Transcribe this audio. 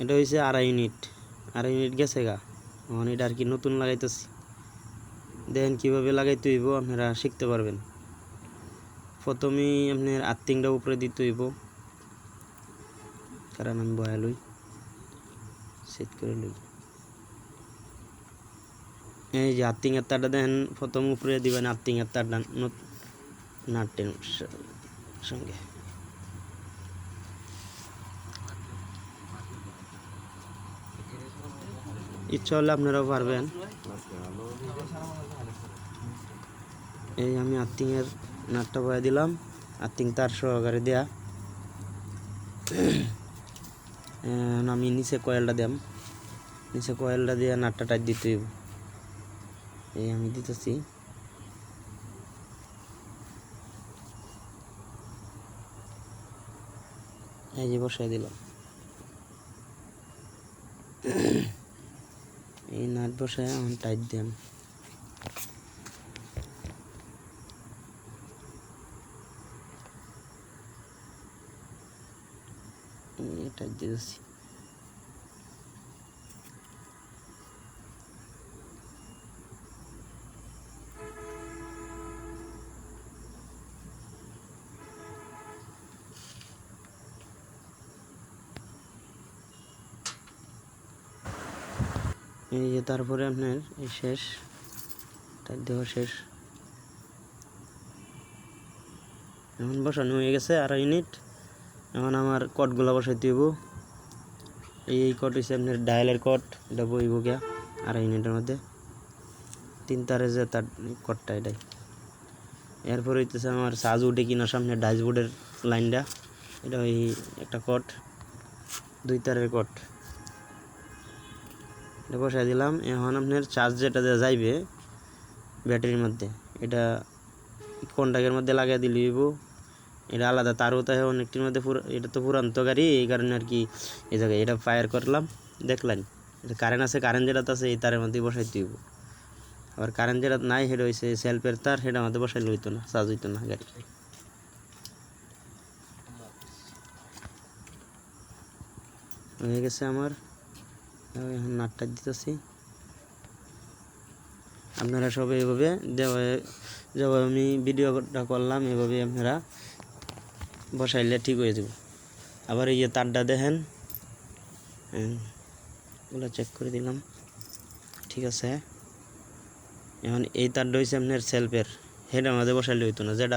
এটা হয়েছে 2.5 ইউনিট গেছে গা। এখন এটা আর কি নতুন লাগাইতেছি, দেখেন কীভাবে লাগাইতে হইব, আপনারা শিখতে পারবেন। প্রথমেই আপনার আর্থিংটা উপরে দিতে হইব, কারণ আমি বয়া লই সেট করে লই। এই যে আর্থিংয়ের তারটা দেখেন প্রথম উপরে দিবেন, আর্থিংয়ের তারটা নাটের সঙ্গে। ইচ্ছা হলে আপনারাও পারবেন। এই আমি আর্থিংয়ের নাটটা বয়া দিলাম, আর্থিং তার সহকারে দেয়া। আমি নিচে কয়েলটা দিলাম, নিচে কয়েলটা দিয়ে নাটটা টাইট দিতে হইব। এই আমি দিতেছি। এই যে বসাই দিলাম, এই নাট বসায় এখন টাইট দিলাম। টাইট দিতেছি। এই যে তারপরে আপনার এই শেষ টাইট দেওয়া শেষ। এখন বসানো হয়ে গেছে 2.5 ইউনিট। এখন আমার কটগুলো বসাইতে হইব। এই কট হচ্ছে আপনার ডায়ালের কট, এটা বইব গিয়া 2.5 ইউনিটের মধ্যে 3 তারে যে তার কটটা এটাই। এরপর হইতেছে আমার সাজ উঠে কিনার সামনে ড্যাশবোর্ডের লাইনটা, এটা ওই একটা কট 2 তারের কট, এটা বসাই দিলাম। এখন আপনার চার্জ যেটা যাইবে ব্যাটারির মধ্যে, এটা কন্টাক্টের মধ্যে লাগিয়ে দিলে হইব। এটা আলাদা তারও তাই অনেকটির মধ্যে এটা তো পুরান্ত গাড়ি, এই কারণে আর কি এই জায়গায় এটা ফায়ার করলাম। দেখলেন এটা কারেন্ট আছে, কারেন্ট যেটা আছে এই তারের মধ্যে বসাইতে হইব। আবার কারেন্ট যেটা নাই সেটা হয়েছে সেলফের তার, সেটার মধ্যে বসাইলে হইতো না, চার্জ হইতো না গাড়ি। হয়ে গেছে আমার, এখন নাটটা দিতেছি। আপনারা সবাই এভাবে যেভাবে আমি ভিডিওটা করলাম এভাবে আপনারা বসাইলে ঠিক হয়ে যাব। আবার এই যে তারটা দেখেন, ওগুলো চেক করে দিলাম, ঠিক আছে। এখন এই তারটা হয়েছে আপনার সেলফের, সেটার মধ্যে বসাইলে হইতো না, যেটা